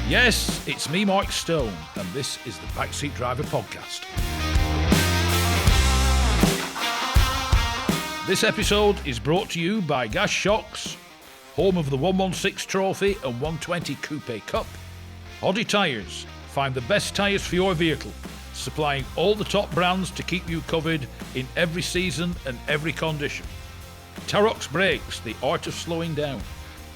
Yes, it's me, Mike Stone, and this is the Backseat Driver Podcast. This episode is brought to you by Gas Shocks, home of the 116 Trophy and 120 Coupe Cup. Hoddy Tyres, find the best tyres for your vehicle, supplying all the top brands to keep you covered in every season and every condition. Tarox Brakes, the art of slowing down,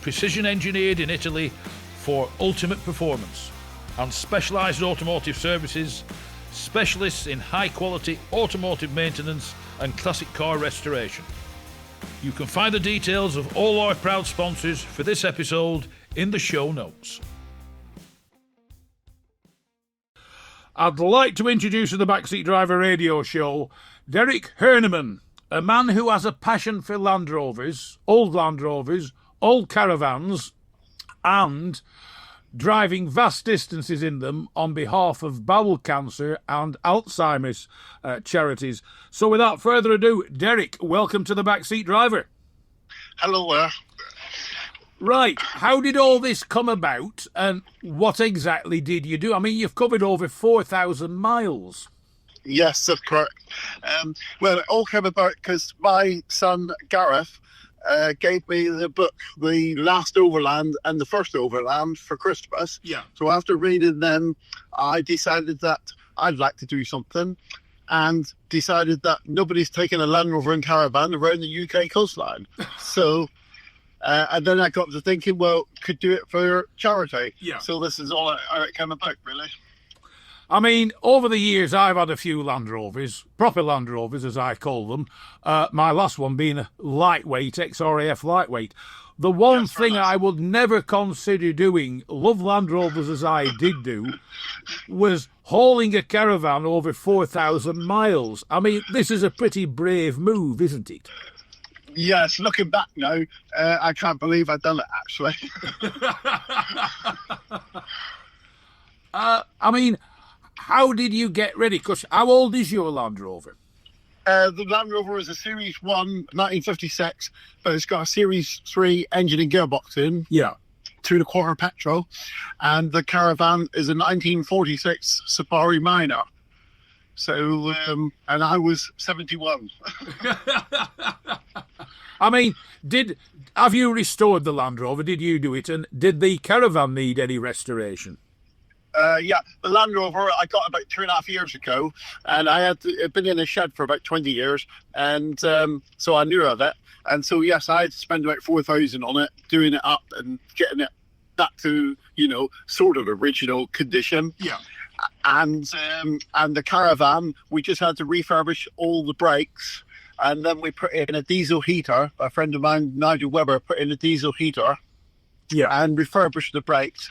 precision engineered in Italy for ultimate performance, and specialised automotive services, specialists in high quality automotive maintenance and classic car restoration. You can find the details of all our proud sponsors for this episode in the show notes. I'd like to introduce to the Backseat Driver radio show Derek Herneman, a man who has a passion for Land Rovers, old caravans, and driving vast distances in them on behalf of bowel cancer and Alzheimer's charities. So without further ado, Derek, welcome to the Backseat Driver. Hello there. Right, how did all this come about and what exactly did you do? I mean, you've covered over 4,000 miles. Yes, that's correct. Well, it all came about because my son Gareth gave me the book, The Last Overland and The First Overland, for Christmas. Yeah. So after reading them, I decided that I'd like to do something, and decided that nobody's taken a Land Rover and caravan around the UK coastline. So, and then I got to thinking, well, could do it for charity. Yeah. So this is all how it came about, really. I mean, over the years, I've had a few Land Rovers, proper Land Rovers, as I call them. My last one being a lightweight, XRAF lightweight. The one thing I would never consider doing, love Land Rovers as I did do, was hauling a caravan over 4,000 miles. I mean, this is a pretty brave move, isn't it? Yes, looking back now, I can't believe I've done it, actually. I mean, how did you get ready? Because how old is your Land Rover? The Land Rover is a Series 1, 1956, but it's got a Series 3 engine and gearbox in. Yeah. 2.25 petrol. And the caravan is a 1946 Safari Minor. So, and I was 71. I mean, have you restored the Land Rover? Did you do it? And did the caravan need any restoration? Yeah, the Land Rover I got about 2.5 years ago, and it'd been in a shed for about 20 years, and so I knew of it. And so, yes, I had to spend about 4,000 on it, doing it up and getting it back to, sort of original condition. Yeah. And the caravan, we just had to refurbish all the brakes, and then we put in a diesel heater. A friend of mine, Nigel Webber, put in a diesel heater. Yeah. And refurbished the brakes.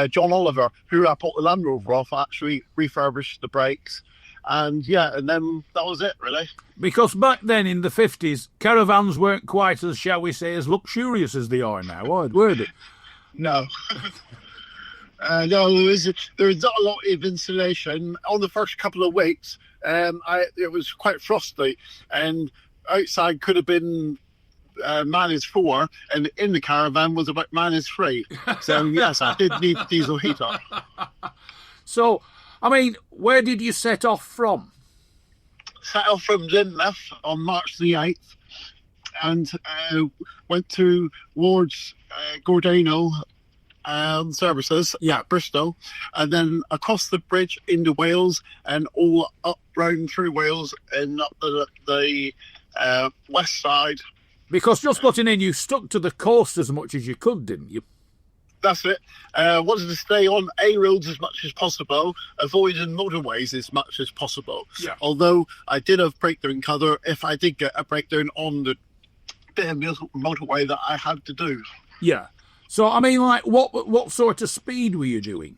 John Oliver, who I bought the Land Rover off, actually refurbished the brakes. And then that was it, really. Because back then in the 50s, caravans weren't quite as, shall we say, as luxurious as they are now, were they? No. No, there was not a lot of insulation. On the first couple of weeks, it was quite frosty, and outside could have been -4, and in the caravan was about -3. So yes, I did need a diesel heater. So, I mean, where did you set off from? Set off from Lynmouth on March the 8th, and went towards Gordano services at Bristol, and then across the bridge into Wales, and all up round through Wales and up the west side. Because just putting in, you stuck to the coast as much as you could, didn't you? That's it. Wanted to stay on A roads as much as possible, avoiding motorways as much as possible. Yeah. Although I did have breakdown cover if I did get a breakdown on the bit of motorway that I had to do. Yeah. So, I mean, like, what sort of speed were you doing?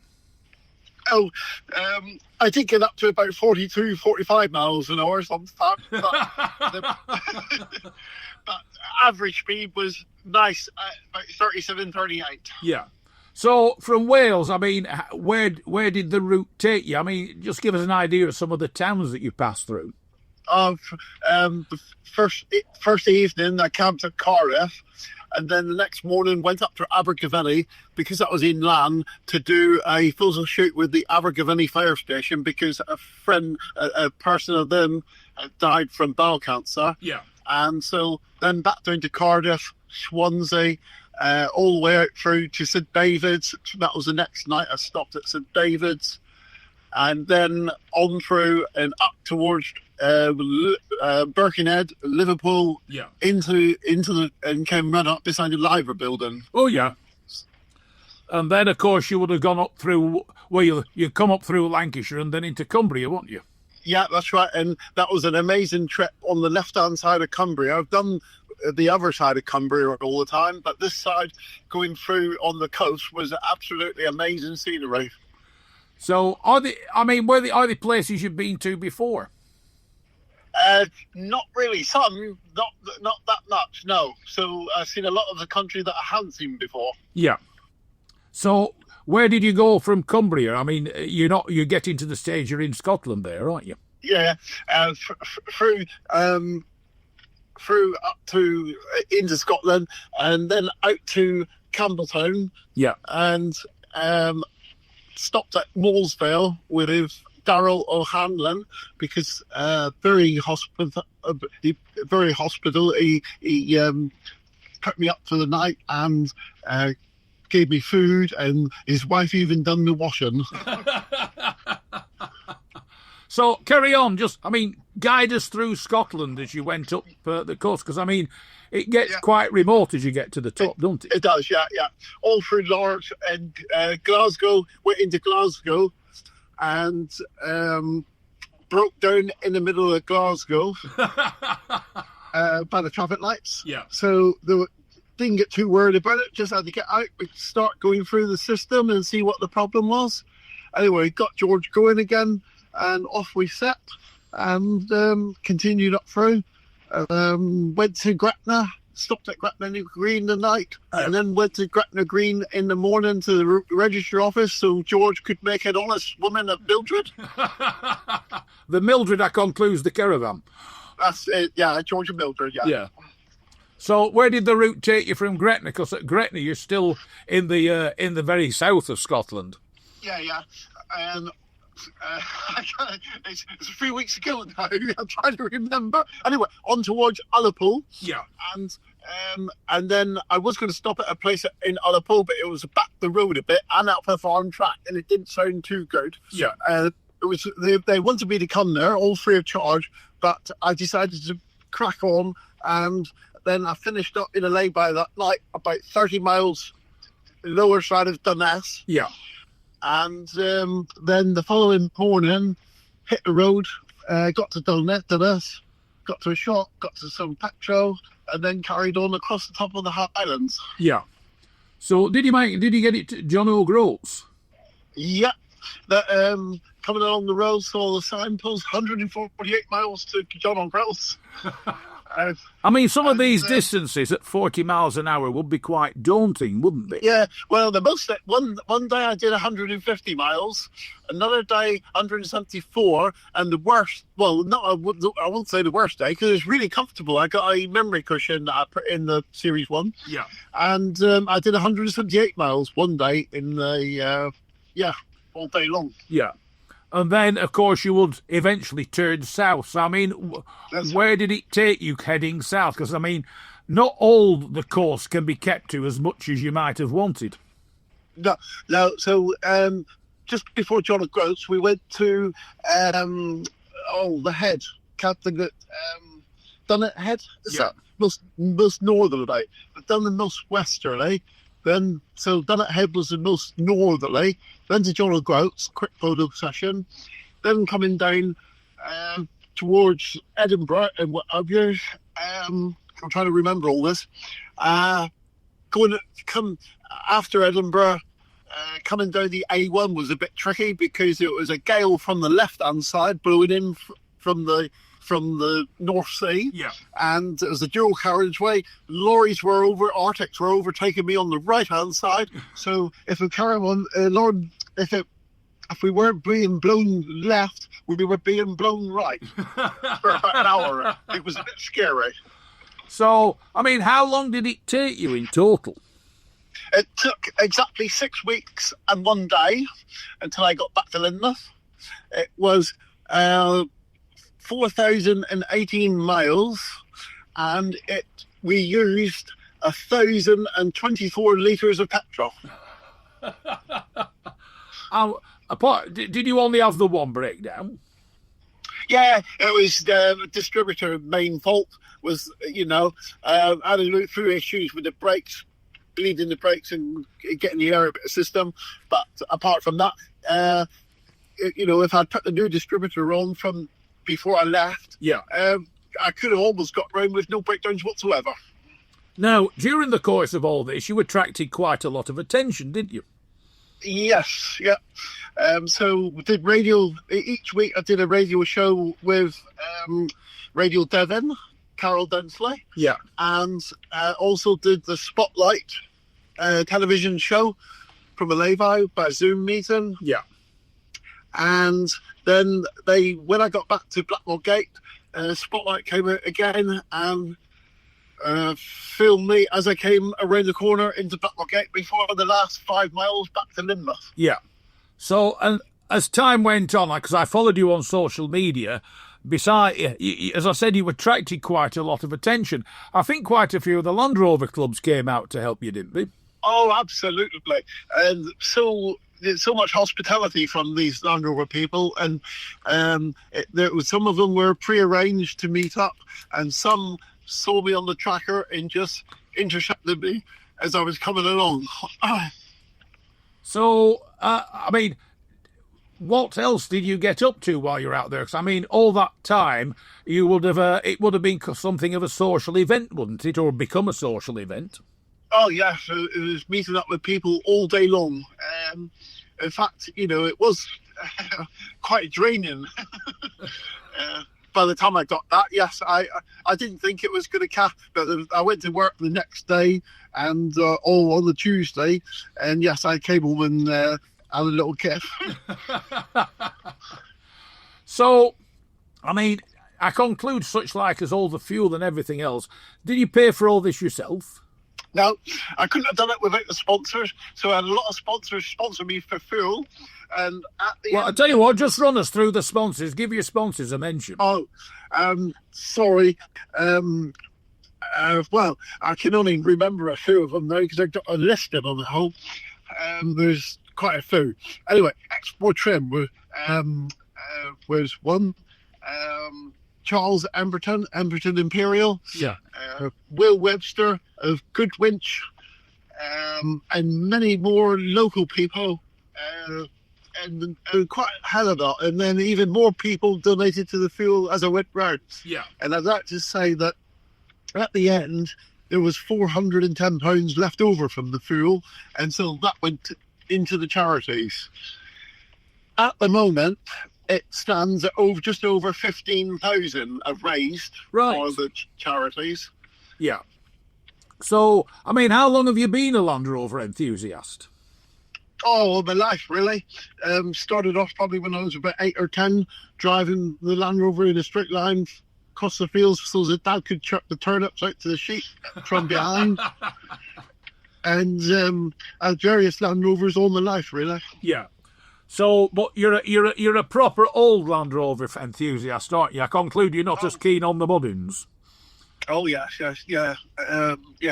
Oh, I did get up to about 42, 45 miles an hour sometimes. But average speed was nice, about 37, 38. Yeah. So from Wales, I mean, where did the route take you? I mean, just give us an idea of some of the towns that you passed through. of the first evening, I camped at Cardiff, and then the next morning went up to Abergavenny because that was inland to do a photo shoot with the Abergavenny fire station because a person of them had died from bowel cancer. Yeah. And so then back down to Cardiff, Swansea, all the way out through to St David's. That was the next night. I stopped at St David's, and then on through and up towards Birkenhead, Liverpool, into and came run up beside the Liver building. Oh yeah. And then of course you would have gone up through you come up through Lancashire and then into Cumbria, wouldn't you? Yeah, that's right. And that was an amazing trip on the left-hand side of Cumbria. I've done the other side of Cumbria all the time, but this side, going through on the coast, was absolutely amazing scenery. So, are they places you've been to before? Not really. Some, not that much, no. So, I've seen a lot of the country that I haven't seen before. Yeah. So, where did you go from Cumbria? I mean, you're getting to the stage you're in Scotland there, aren't you? Yeah, through up to into Scotland, and then out to Campbelltown. Yeah, and stopped at Moulsvale with Darrell O'Hanlon because very hospitable. He put me up for the night and gave me food, and his wife even done the washing. So carry on, guide us through Scotland as you went up the coast, because it gets quite remote as you get to the top, doesn't it? It does, yeah. All through Largs and Glasgow, went into Glasgow and broke down in the middle of Glasgow by the traffic lights. Yeah. So didn't get too worried about it, just had to get out and start going through the system and see what the problem was. Anyway, got George going again, and off we set and continued up through. Went to Gretna, stopped at Gretna Green the night, and then went to Gretna Green in the morning to the register office so George could make an honest woman of Mildred. The Mildred that concludes the caravan. That's it, yeah, George and Mildred, yeah. Yeah. So where did the route take you from Gretna? Because at Gretna you're still in the very south of Scotland. Yeah. It's a few weeks ago now. I'm trying to remember. Anyway, on towards Ullapool. Yeah. And then I was going to stop at a place in Ullapool, but it was back the road a bit and up a farm track, and it didn't sound too good. Yeah. It was they wanted me to come there, all free of charge, but I decided to crack on, and then I finished up in a lay-by that night, about 30 miles lower side of Dunnes. Yeah. And then the following morning, hit the road, got to Dunnes, got to a shop, got to some petrol, and then carried on across the top of the Highlands. Yeah. So did you get it to John O'Groats? Yeah. Coming along the road, saw the signpost, 148 miles to John O'Groats. Some of these distances at 40 miles an hour would be quite daunting, wouldn't they? Yeah, well, the most one day I did 150 miles, another day 174, and the worst. Well, I won't say the worst day because it's really comfortable. I got a memory cushion that I put in the Series 1. Yeah, and I did 178 miles one day in the all day long. Yeah. And then, of course, you would eventually turn south. So, where did it take you heading south? Because, not all the course can be kept to as much as you might have wanted. No. So, just before John O'Groats, we went to the head, Captain Dunnet Head. Yeah. Most northerly, but done the most westerly. Then, so Dunnet Head was the most northerly. Then to John O'Groats, quick photo session. Then coming down towards Edinburgh and what have you. I'm trying to remember all this. Come after Edinburgh, coming down the A1 was a bit tricky because it was a gale from the left-hand side blowing in from the North Sea. Yeah. And it was a dual carriageway. Lorries were Arctics were overtaking me on the right-hand side. So if a caravan, if it if we weren't being blown left, we were being blown right for about an hour. It was a bit scary. So, I mean, how long did it take you in total? It took exactly 6 weeks and 1 day until I got back to Lynmouth. It was 4,018 miles, and we used 1,024 litres of petrol. Did you only have the one breakdown? Yeah, it was the distributor main fault. Was I had a few issues with the brakes, bleeding the brakes and getting the air system. But apart from that, if I'd put the new distributor on from before I left, I could have almost got round with no breakdowns whatsoever. Now, during the course of all this, you attracted quite a lot of attention, didn't you? Yes, yeah. So we did radio each week. I did a radio show with Radio Devon, Carol Densley. Yeah. And also did the Spotlight television show from a Levi by Zoom meeting. Yeah. And then when I got back to Blackmore Gate, Spotlight came out again and filmed me as I came around the corner into Blackmore Gate before the last 5 miles back to Lynmouth. Yeah. So, and as time went on, because I followed you on social media, as I said, you attracted quite a lot of attention. I think quite a few of the Land Rover clubs came out to help you, didn't they? Oh, absolutely. And so much hospitality from these Land Rover people, and some of them were pre-arranged to meet up, and some saw me on the tracker and just intercepted me as I was coming along. So, I mean, what else did you get up to while you're out there? Because, I mean, all that time, it would have been something of a social event, wouldn't it? Or become a social event? Oh, yes. It was meeting up with people all day long. In fact, it was quite draining. By the time I got that, yes, I didn't think it was going to cap, but I went to work the next day and all on the Tuesday, and yes, I came home and had a little kiff. So, I mean, I conclude such like as all the fuel and everything else. Did you pay for all this yourself? No, I couldn't have done it without the sponsors. So I had a lot of sponsors sponsor me for fuel. And at the end, I tell you what, just run us through the sponsors. Give your sponsors a mention. Oh, sorry. Well, I can only remember a few of them now because I've got a listed on the whole. There's quite a few. Anyway, Export Trim was one. Charles Emberton Imperial. Yeah. Will Webster of Good Winch, and many more local people, and quite a hell of a lot. And then even more people donated to the fuel as I went round. Yeah. And I'd like to say that at the end, there was £410 left over from the fuel, and so that went into the charities. At the moment, it stands at just over 15,000 I've raised for the charities. Yeah. So, I mean, how long have you been a Land Rover enthusiast? Oh, all my life, really. Started off probably when I was about 8 or 10, driving the Land Rover in a straight line across the fields so that Dad could chuck the turnips out to the sheep from behind. And I had various Land Rovers all my life, really. Yeah. So, but you're a proper old Land Rover enthusiast, aren't you? I conclude you're not as keen on the modern. Oh yes, yes,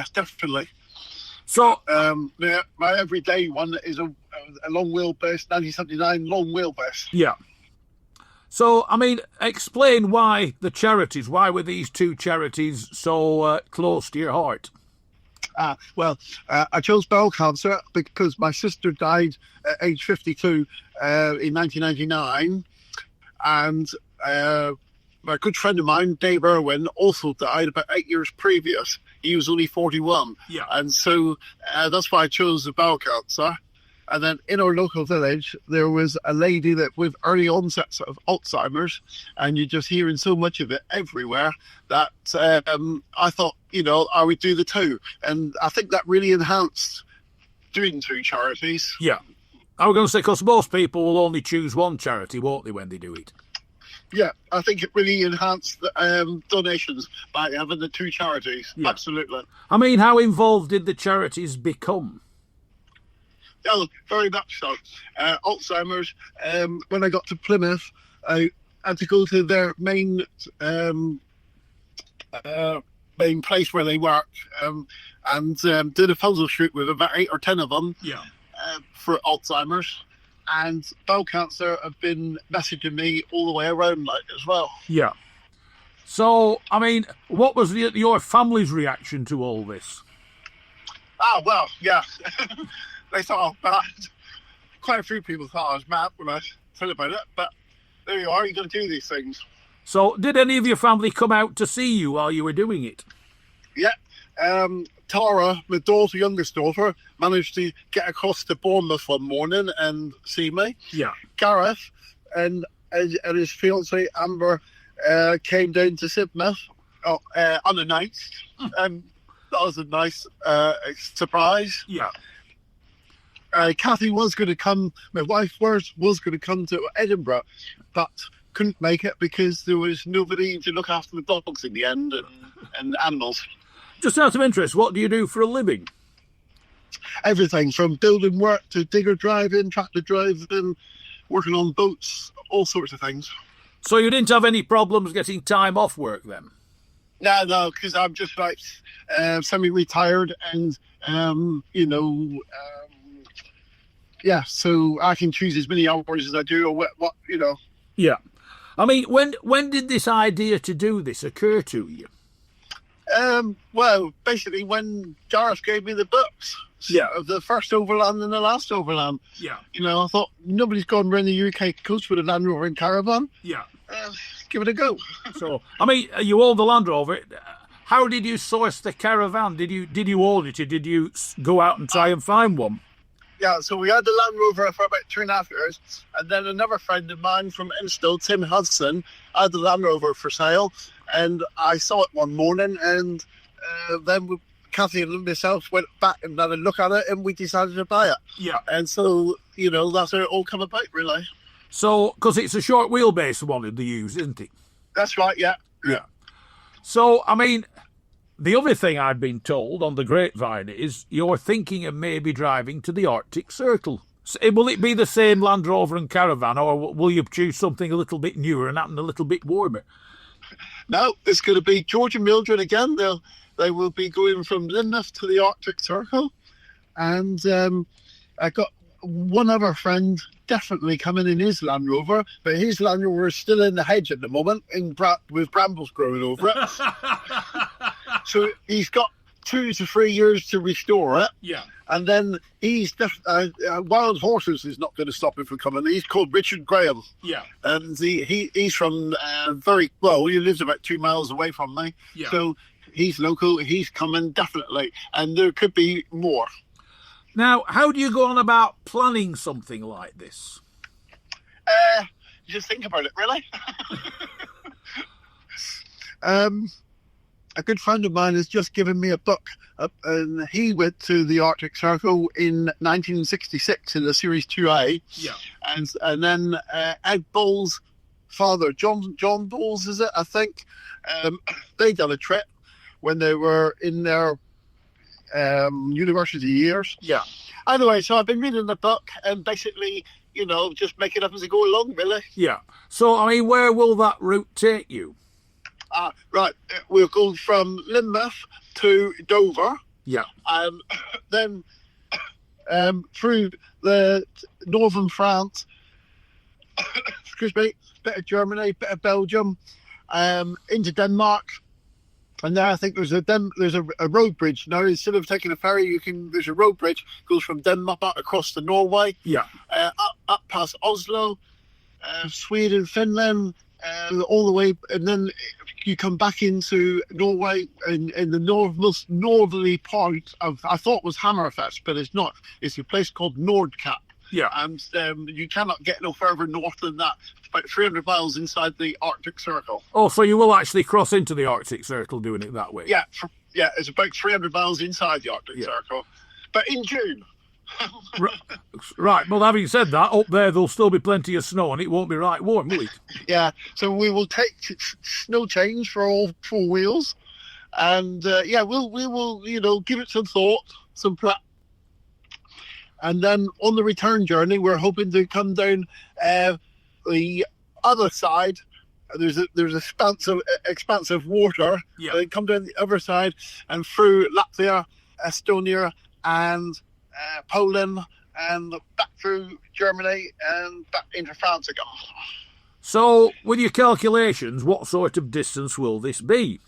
definitely. So, my everyday one is a long wheelbase 1979 long wheelbase. Yeah. So, I mean, explain why the charities. Why were these two charities so close to your heart? Well, I chose bowel cancer because my sister died at age 52 in 1999, and a good friend of mine, Dave Irwin, also died about 8 years previous. He was only 41. Yeah. And so that's why I chose the bowel cancer. And then in our local village, there was a lady that with early onsets of Alzheimer's, and you're just hearing so much of it everywhere that I thought, I would do the two. And I think that really enhanced doing two charities. Yeah. I was going to say, because most people will only choose one charity, won't they, when they do it? Yeah, I think it really enhanced the donations by having the two charities. Yeah. Absolutely. I mean, how involved did the charities become? Oh, very much so. Alzheimer's, when I got to Plymouth, I had to go to their main place where they work and did a puzzle shoot with about 8 or 10 of them for Alzheimer's. And bowel cancer have been messaging me all the way around as well. Yeah. So, I mean, what was your family's reaction to all this? Oh, well, yeah. They thought I was mad. Quite a few people thought I was mad when I said about it, but there you are, you're going to do these things. So, did any of your family come out to see you while you were doing it? Yeah. Tara, my daughter, youngest daughter, managed to get across to Bournemouth one morning and see me. Yeah. Gareth and his fiancée, Amber, came down to Sidmouth unannounced. And that was a nice surprise. Yeah. Kathy was going to come, my wife was going to come to Edinburgh, but couldn't make it because there was nobody to look after the dogs in the end and animals. Just out of interest, what do you do for a living? Everything from building work to digger driving, tractor driving, working on boats, all sorts of things. So you didn't have any problems getting time off work then? No, because I'm just like semi-retired and, so I can choose as many hours as I do or what. Yeah. I mean, when did this idea to do this occur to you? Well, basically when Gareth gave me the books. Yeah. Of the first overland and the last overland. Yeah. I thought nobody's gone around the UK coast with a Land Rover and caravan. Yeah. Give it a go. So, I mean, you own the Land Rover. How did you source the caravan? Did you order it or did you go out and try and find one? Yeah, so we had the Land Rover for about 2.5 years, and then another friend of mine from Instill, Tim Hudson, had the Land Rover for sale, and I saw it one morning, and then Kathy and myself went back and had a look at it, and we decided to buy it. Yeah. And so, that's how it all come about, really. So, because it's a short wheelbase one they use, isn't it? That's right, yeah. So, I mean, the other thing I've been told on the grapevine is you're thinking of maybe driving to the Arctic Circle. Will it be the same Land Rover and caravan, or will you choose something a little bit newer and happen a little bit warmer? No, it's going to be George and Mildred again. They will be going from Lynmouth to the Arctic Circle. And I got one other friend definitely coming in his Land Rover, but his Land Rover is still in the hedge at the moment with brambles growing over it. So he's got 2 to 3 years to restore it. Yeah. And then Wild Horses is not going to stop him from coming. He's called Richard Graham. Yeah. And he's from he lives about 2 miles away from me. Yeah. So he's local. He's coming definitely. And there could be more. Now, how do you go on about planning something like this? Just think about it, really. A good friend of mine has just given me a book, and he went to the Arctic Circle in 1966 in the Series 2A. Yeah. And then Ed Bull's father, John Bulls, is it? I think they done a trip when they were in their university years. Yeah. Anyway, so I've been reading the book and basically, just make it up as I go along, really. Yeah. So, I mean, where will that route take you? Right, we'll go from Lynmouth to Dover. Yeah. And then through the northern France, excuse me, bit of Germany, bit of Belgium, into Denmark. And there I think there's a road bridge. Now, instead of taking a ferry, there's a road bridge, goes from Denmark across to Norway. Yeah. Up past Oslo, Sweden, Finland, all the way, and then you come back into Norway in the most northerly part of, I thought was Hammerfest, but it's not. It's a place called Nordkapp. Yeah. And you cannot get no further north than that. It's about 300 miles inside the Arctic Circle. Oh, so you will actually cross into the Arctic Circle doing it that way? Yeah, it's about 300 miles inside the Arctic Circle. But in June. Right, well, having said that, up there there'll still be plenty of snow and it won't be right warm, will it? Yeah, so we will take snow chains for all 4 wheels, and we will give it some thought, some prep, and then on the return journey we're hoping to come down the other side. There's expansive water. Yeah. Come down the other side and through Latvia, Estonia, and Poland, and back through Germany and back into France again. So, with your calculations, what sort of distance will this be?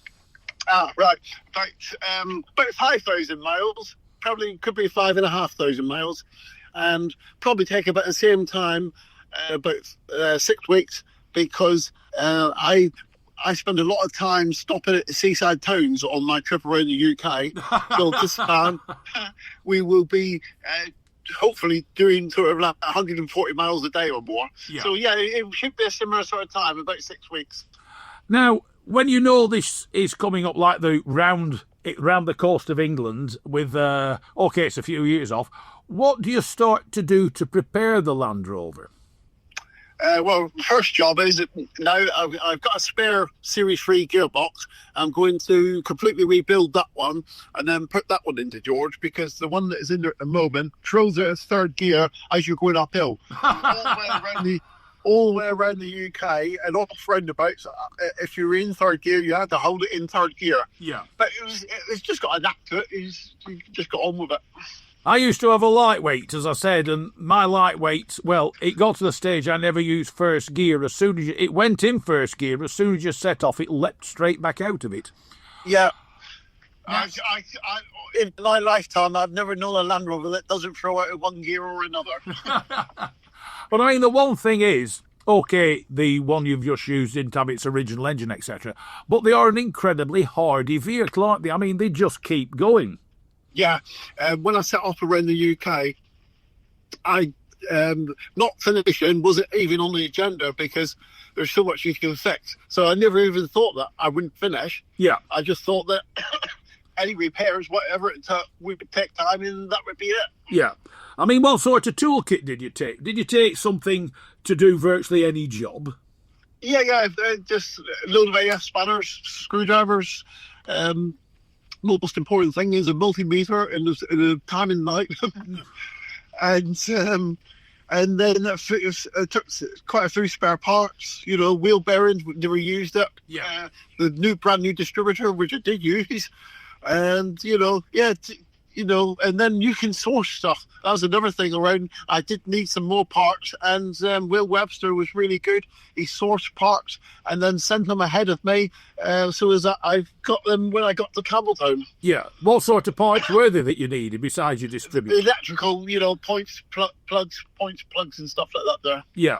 Right. About 5,000 miles. Probably could be 5,500 miles, and probably take about the same time, about 6 weeks, because I spend a lot of time stopping at seaside towns on my trip around the UK. So this time we will be hopefully doing sort of like 140 miles a day or more. Yeah. So yeah, it should be a similar sort of time, about 6 weeks. Now, when you know this is coming up like the round the coast of England with, it's a few years off, what do you start to do to prepare the Land Rover? Well, first job is that now I've got a spare Series 3 gearbox. I'm going to completely rebuild that one and then put that one into George, because the one that is in there at the moment throws out a third gear as you're going uphill. all the way around the UK and off roundabouts. If you're in third gear, you had to hold it in third gear. Yeah. But it's just got a knack to it. You just got on with it. I used to have a lightweight, as I said, and my lightweight, well, it got to the stage I never used first gear. As soon as it went in first gear, as soon as you set off, it leapt straight back out of it. Yeah. In my lifetime, I've never known a Land Rover that doesn't throw out one gear or another. But I mean, the one thing is, okay, the one you've just used didn't have its original engine, etc. But they are an incredibly hardy vehicle, aren't they? I mean, they just keep going. Yeah. When I set off around the UK, I not finishing wasn't even on the agenda because there's so much you can fix. So I never even thought that I wouldn't finish. Yeah. I just thought that any repairs, whatever it took, we would take time and that would be it. Yeah. I mean, what sort of toolkit did you take? Did you take something to do virtually any job? Yeah, just a load of AF spanners, screwdrivers. Most important thing is a multimeter and the time and night. And then it took quite a few spare parts, wheel bearings, we never used it. Yeah. The brand new distributor, which I did use. And, and then you can source stuff. That was another thing around. I did need some more parts, and Will Webster was really good. He sourced parts and then sent them ahead of me, so as I've got them when I got to Campbelltown. Yeah. What sort of parts were there that you needed besides your distributor? Electrical, points, plugs and stuff like that there. Yeah.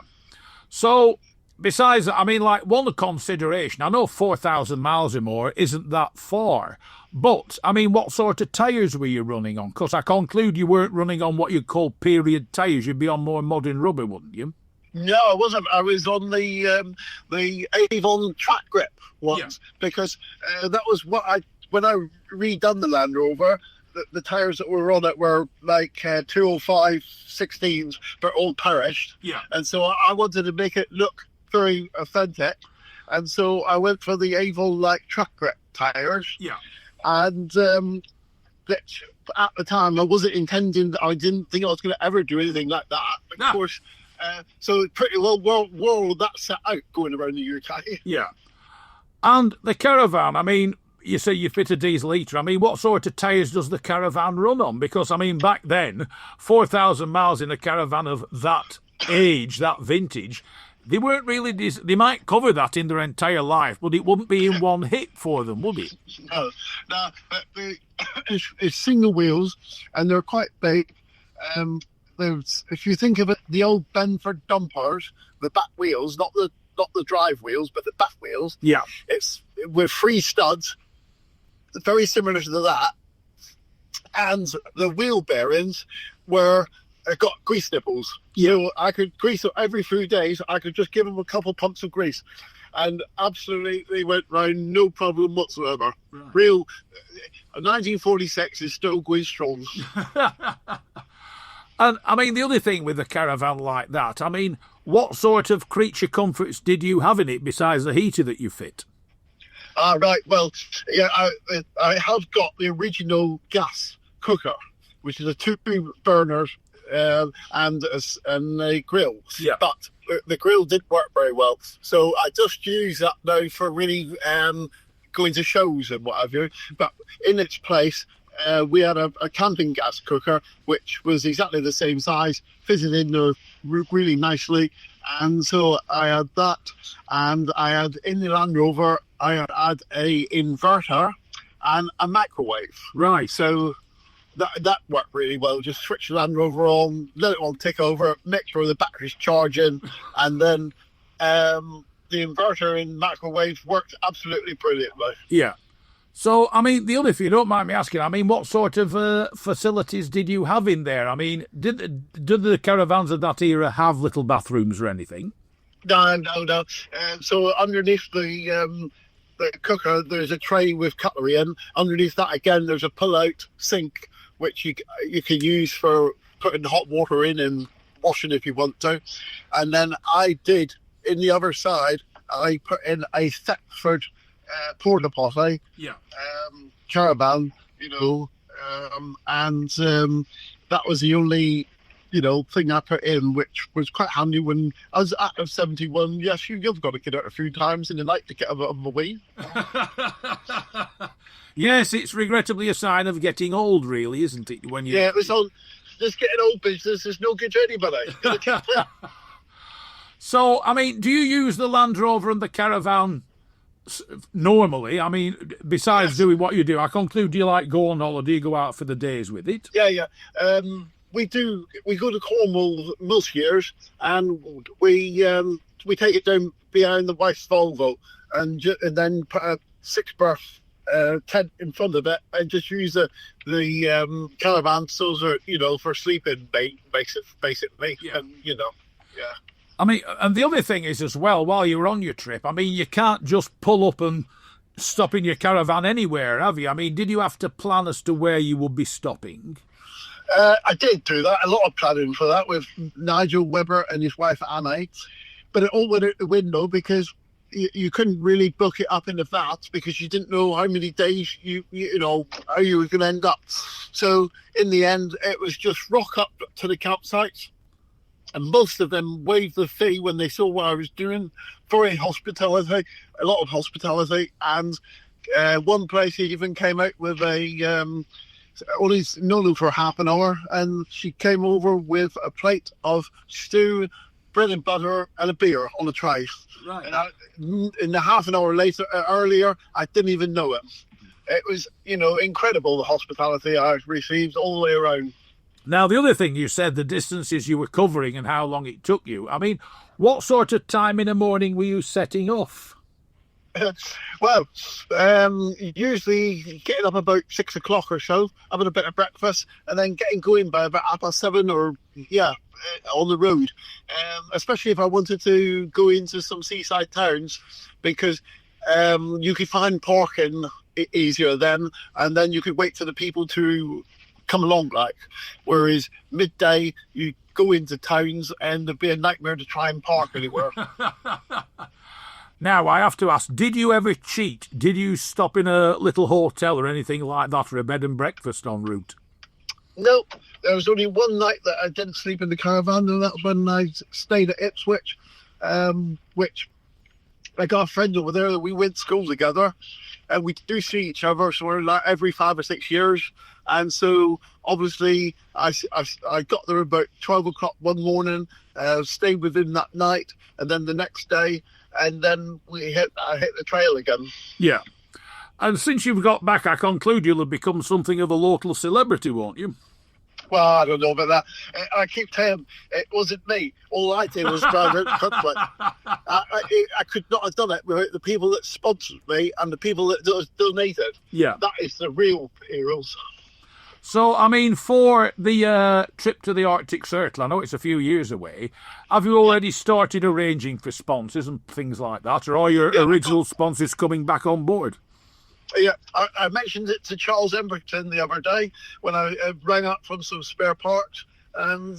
So, besides that, I mean, like, one consideration, I know 4,000 miles or more isn't that far, but, I mean, what sort of tyres were you running on? Because I conclude you weren't running on what you'd call period tyres. You'd be on more modern rubber, wouldn't you? No, I wasn't. I was on the Avon track grip once, because that was when I redone the Land Rover, the tyres that were on it were like 205 16s, but all perished. Yeah. And so I wanted to make it look very authentic. And so I went for the Avon track grip tyres. Yeah. And at the time, I wasn't intending, I didn't think I was going to ever do anything like that. Of course, so pretty well world that set out going around the UK. Yeah. And the caravan, I mean, you say you fit a diesel heater. I mean, what sort of tyres does the caravan run on? Because, I mean, back then, 4,000 miles in a caravan of that age, that vintage, they weren't really, they might cover that in their entire life, but it wouldn't be in one hit for them, would it? No, but it's single wheels, and they're quite big. If you think of it, the old Benford dumpers, the back wheels, not the drive wheels, but the back wheels. Yeah. It's with 3 studs, very similar to that. And the wheel bearings got grease nipples. Yeah. So I could grease them every few days. I could just give them a couple pumps of grease. And absolutely, they went round, no problem whatsoever. Right. Real 1946 is still going strong. And, I mean, the other thing with a caravan like that, I mean, what sort of creature comforts did you have in it besides the heater that you fit? Right. Well, yeah, I have got the original gas cooker, which is a 2 burners and a grill. Yeah. But the grill didn't work very well, so I just use that now for really going to shows and what have you. But in its place, we had a camping gas cooker, which was exactly the same size, fitted in there really nicely. And so I had that, and I had in the Land Rover, I had a inverter and a microwave. Right. So that worked really well. Just switch the Land Rover on, let it all tick over, make sure the battery's charging, and then the inverter and microwave worked absolutely brilliantly. Yeah. So, I mean, the other, if you don't mind me asking, I mean, what sort of facilities did you have in there? I mean, did the caravans of that era have little bathrooms or anything? No. So underneath the cooker, there's a tray with cutlery in. Underneath that, again, there's a pull-out sink, which you can use for putting hot water in and washing if you want to. And then I did, in the other side, I put in a Thetford porta potty, caravan, and that was the only, thing I put in, which was quite handy when I was at 71. Yes, you've got to get out a few times in the night to get out of the way. Yes, it's regrettably a sign of getting old, really, isn't it? When you it was on. This getting old business is no good to anybody. So, I mean, do you use the Land Rover and the caravan normally? I mean, besides doing what you do, I conclude you like go on holiday, go out for the days with it. Yeah. We do. We go to Cornwall most years, and we take it down behind the wife's Volvo, and then put a 6-berth tent in front of it, and just use the caravan for sleeping, basically. Yeah. And I mean, and the other thing is as well, while you're on your trip, I mean, you can't just pull up and stop in your caravan anywhere, have you? I mean, did you have to plan as to where you would be stopping? I did do that. A lot of planning for that with Nigel Webber and his wife Annie, but it all went out the window because you couldn't really book it up in advance because you didn't know how many days how you were going to end up. So in the end, it was just rock up to the campsites. And most of them waived the fee when they saw what I was doing. Very hospitality, a lot of hospitality. And one place even came out with only known for half an hour. And she came over with a plate of stew, bread and butter, and a beer on a tray. Right. And in the half an hour earlier, I didn't even know it. It was, incredible, the hospitality I received all the way around. Now, the other thing you said, the distances you were covering and how long it took you. I mean, what sort of time in the morning were you setting off? Well, usually getting up about 6 o'clock or so, having a bit of breakfast, and then getting going by about 7:30 or, on the road. Especially if I wanted to go into some seaside towns, because you could find parking easier then, and then you could wait for the people to come along, whereas midday you go into towns and it'd be a nightmare to try and park anywhere. Now, I have to ask, did you ever cheat? Did you stop in a little hotel or anything like that for a bed and breakfast en route? No, there was only one night that I didn't sleep in the caravan, and that was when I stayed at Ipswich, which I got a friend over there that we went to school together, and we do see each other sort of every 5 or 6 years. And so, obviously, I got there about 12 o'clock one morning, stayed with him that night, and then the next day, and then I hit the trail again. Yeah. And since you've got back, I conclude you'll have become something of a local celebrity, won't you? Well, I don't know about that. I keep telling him, it wasn't me. All I did was drive out the country. I could not have done it without the people that sponsored me and the people that donated. Yeah. That is the real heroes. So, I mean, for the trip to the Arctic Circle, I know it's a few years away, have you already started arranging for sponsors and things like that, or are your original sponsors coming back on board? Yeah, I mentioned it to Charles Emberton the other day when I rang up from some spare parts, And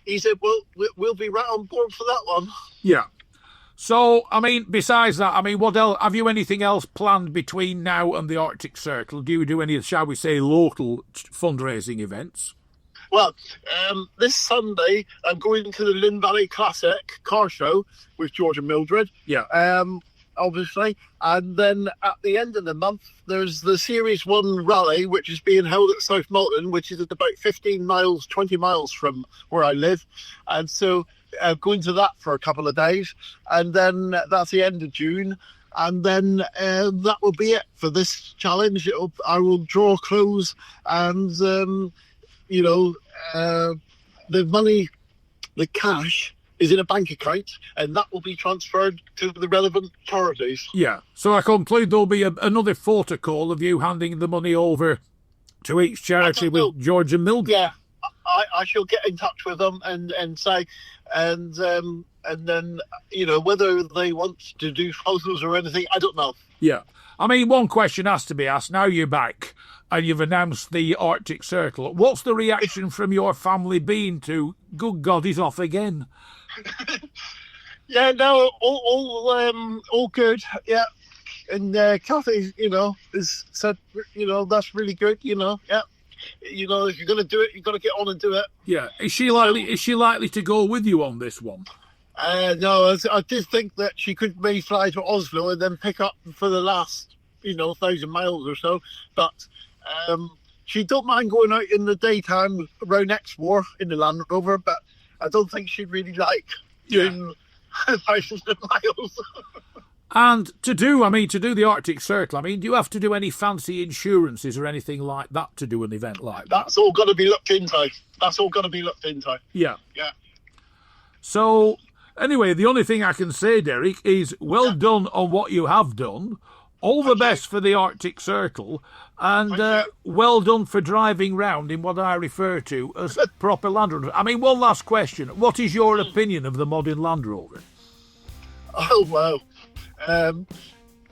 he said, well, we'll be right on board for that one. Yeah. So, I mean, besides that, I mean, what else? Have you anything else planned between now and the Arctic Circle? Do you do any, shall we say, local fundraising events? Well, this Sunday, I'm going to the Lynn Valley Classic car show with George and Mildred. Yeah. Obviously. And then at the end of the month, there's the Series 1 rally, which is being held at South Molton, which is at about 20 miles from where I live. And so I'm going to that for a couple of days. And then that's the end of June. And then that will be it for this challenge. I will draw clothes and, the money, the cash is in a bank account, and that will be transferred to the relevant charities. Yeah. So I conclude there'll be another photo call of you handing the money over to each charity with George and Mildred. Yeah, I shall get in touch with them and say, and then whether they want to do photos or anything, I don't know. Yeah. I mean, one question has to be asked. Now you're back and you've announced the Arctic Circle. What's the reaction from your family been to, good God, he's off again? Yeah, no, all good. Yeah, and Kathy, has said, that's really good. Yeah, if you're going to do it, you've got to get on and do it. Yeah, is she likely to go with you on this one? No, I did think that she could maybe fly to Oslo and then pick up for the last, 1,000 miles or so. But she don't mind going out in the daytime around Exmoor in the Land Rover, but I don't think she'd really like doing thousands of miles. And to do the Arctic Circle, do you have to do any fancy insurances or anything like that to do an event like that? That's all got to be looked into. Yeah. Yeah. So, anyway, the only thing I can say, Derek, is well done on what you have done. All the best for the Arctic Circle, and well done for driving round in what I refer to as proper Land Rover. One last question. What is your opinion of the modern Land Rover? Oh, wow.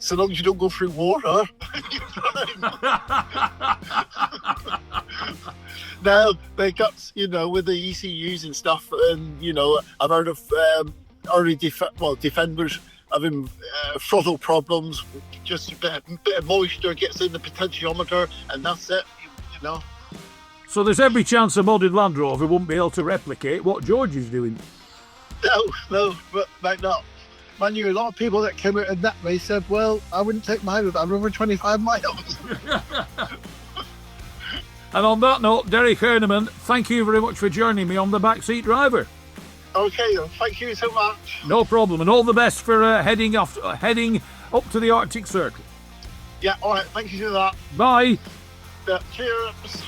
So long as you don't go through water. Now, they got, with the ECUs and stuff, and, I've heard of early defenders having throttle problems, just a bit of moisture gets in the potentiometer, and that's it, So there's every chance a modern Land Rover won't be able to replicate what George is doing. No, but might not. Mind you, a lot of people that came out in that way said, well, I wouldn't take mine with I'm over 25 miles. And on that note, Derek Herneman, thank you very much for joining me on the Backseat Driver. Okay, thank you so much. No problem, and all the best for heading up to the Arctic Circle. Yeah, all right, thank you for that. Bye. Cheers.